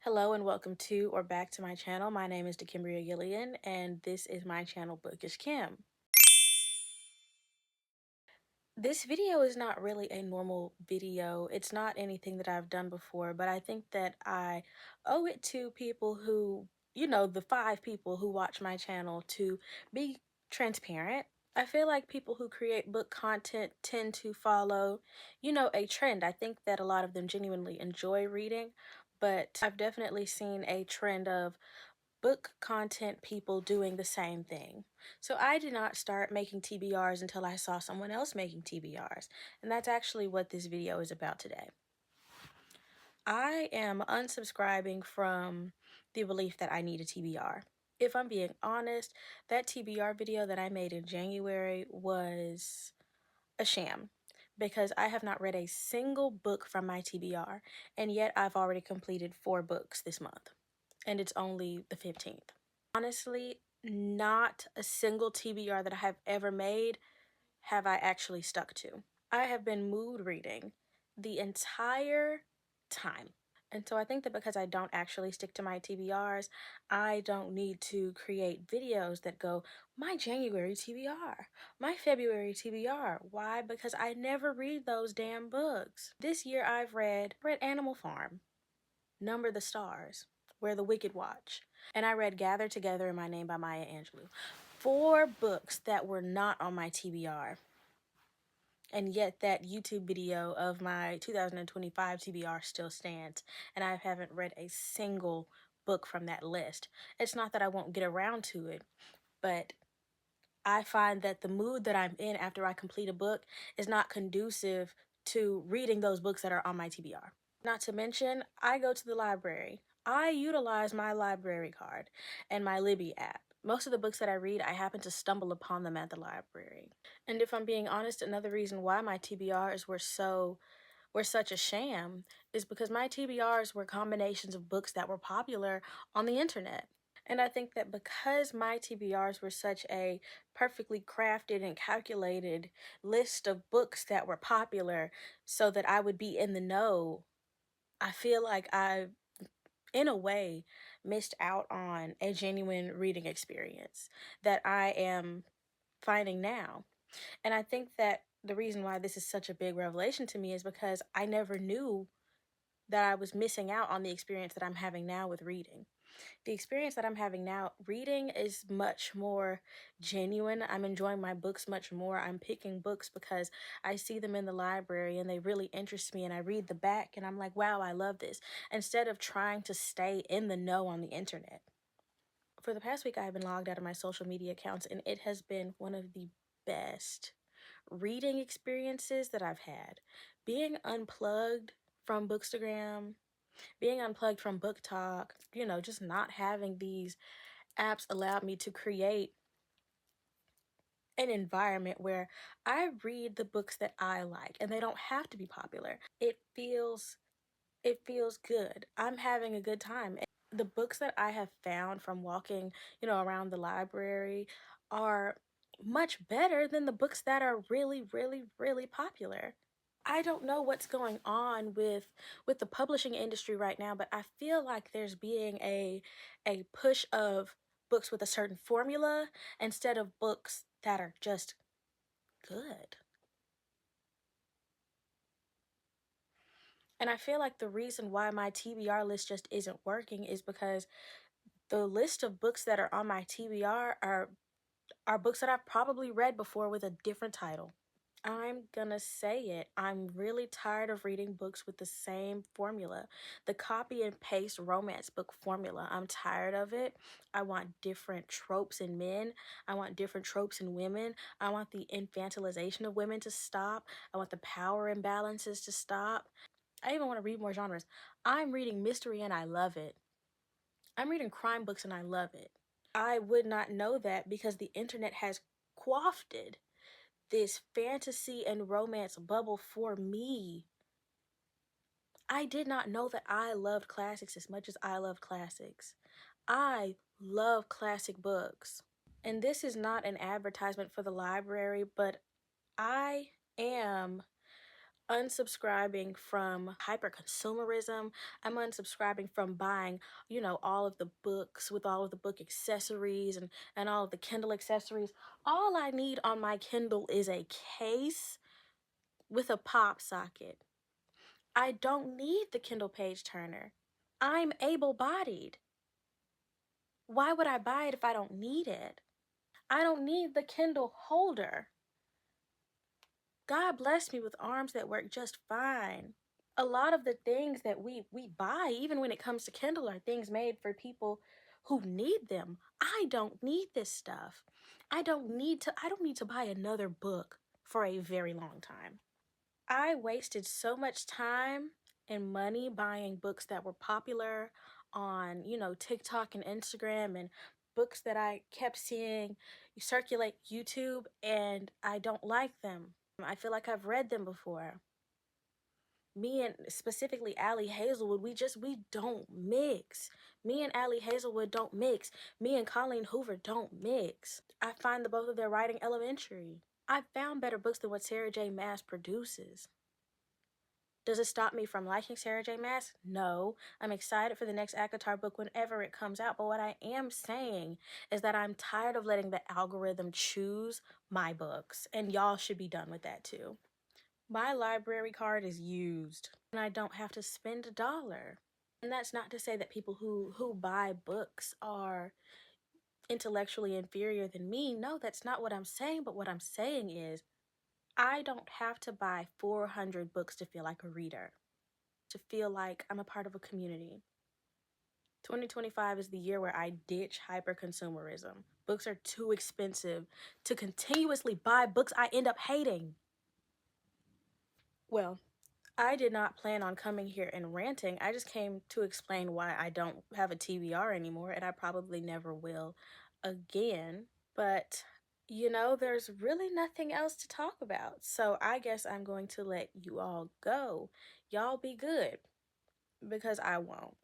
Hello and welcome to or back to my channel. My name is Dekimbryah and this is my channel Bookish Kim. This video is not really a normal video. It's not anything that I've done before, but I think that I owe it to people who, the 5 people who watch my channel to be transparent. I feel like people who create book content tend to follow, a trend. I think that a lot of them genuinely enjoy reading, but I've definitely seen a trend of book content people doing the same thing. So I did not start making TBRs until I saw someone else making TBRs, and that's actually what this video is about today. I am unsubscribing from the belief that I need a TBR. If I'm being honest, that TBR video that I made in January was a sham because I have not read a single book from my TBR, and yet I've already completed 4 books this month, and it's only the 15th. Honestly, not a single TBR that I have ever made have I actually stuck to. I have been mood reading the entire time. And so I think that because I don't actually stick to my TBRs, I don't need to create videos that go, my January TBR, my February TBR. Why? Because I never read those damn books. This year I've read Animal Farm, Number the Stars, Where the Wicked Watch, and I read Gather Together in My Name by Maya Angelou. 4 books that were not on my TBR. And yet that YouTube video of my 2025 TBR still stands, and I haven't read a single book from that list. It's not that I won't get around to it, but I find that the mood that I'm in after I complete a book is not conducive to reading those books that are on my TBR. Not to mention, I go to the library. I utilize my library card and my Libby app. Most of the books that I read, I happen to stumble upon them at the library. And if I'm being honest, another reason why my TBRs were such a sham is because my TBRs were combinations of books that were popular on the internet. And I think that because my TBRs were such a perfectly crafted and calculated list of books that were popular so that I would be in the know, I feel like I, in a way, missed out on a genuine reading experience that I am finding now. And I think that the reason why this is such a big revelation to me is because I never knew that I was missing out on the experience that I'm having now with reading. The experience that I'm having now reading is much more genuine. I'm enjoying my books much more. I'm picking books because I see them in the library and they really interest me, and I read the back and I'm like, wow, I love this, instead of trying to stay in the know on the internet. For the past week, I've been logged out of my social media accounts, and it has been one of the best reading experiences that I've had. Being unplugged from Bookstagram, being unplugged from Book Talk, just not having these apps allowed me to create an environment where I read the books that I like, and they don't have to be popular. It feels good. I'm having a good time. The books that I have found from walking, around the library are much better than the books that are really, really, really popular. I don't know what's going on with the publishing industry right now, but I feel like there's being a push of books with a certain formula instead of books that are just good. And I feel like the reason why my TBR list just isn't working is because the list of books that are on my TBR are books that I've probably read before with a different title. I'm gonna say it. I'm really tired of reading books with the same formula. The copy and paste romance book formula. I'm tired of it. I want different tropes in men. I want different tropes in women. I want the infantilization of women to stop. I want the power imbalances to stop. I even want to read more genres. I'm reading mystery and I love it. I'm reading crime books and I love it. I would not know that because the internet has quaffed this fantasy and romance bubble for me. I did not know that I loved classics as much as I love classics. I love classic books. And this is not an advertisement for the library, but I am unsubscribing from hyper consumerism. I'm unsubscribing from buying, all of the books with all of the book accessories and all of the Kindle accessories. All I need on my Kindle is a case with a pop socket. I don't need the Kindle page turner. I'm able-bodied. Why would I buy it if I don't need it? I don't need the Kindle holder. God bless me with arms that work just fine. A lot of the things that we buy, even when it comes to Kindle, are things made for people who need them. I don't need this stuff. I don't need to buy another book for a very long time. I wasted so much time and money buying books that were popular on, TikTok and Instagram, and books that I kept seeing circulate YouTube, and I don't like them. I feel like I've read them before. Me and specifically Allie Hazelwood, we don't mix. Me and Allie Hazelwood don't mix. Me and Colleen Hoover don't mix. I find the both of their writing elementary. I've found better books than what Sarah J. Maas produces. Does it stop me from liking Sarah J. Maas? No. I'm excited for the next ACOTAR book whenever it comes out, but what I am saying is that I'm tired of letting the algorithm choose my books, and y'all should be done with that too. My library card is used, and I don't have to spend $1. And that's not to say that people who buy books are intellectually inferior than me. No, that's not what I'm saying, but what I'm saying is I don't have to buy 400 books to feel like a reader, to feel like I'm a part of a community. 2025 is the year where I ditch hyper-consumerism. Books are too expensive to continuously buy books I end up hating. Well, I did not plan on coming here and ranting. I just came to explain why I don't have a TBR anymore, and I probably never will again. But, there's really nothing else to talk about. So I guess I'm going to let you all go. Y'all be good, because I won't.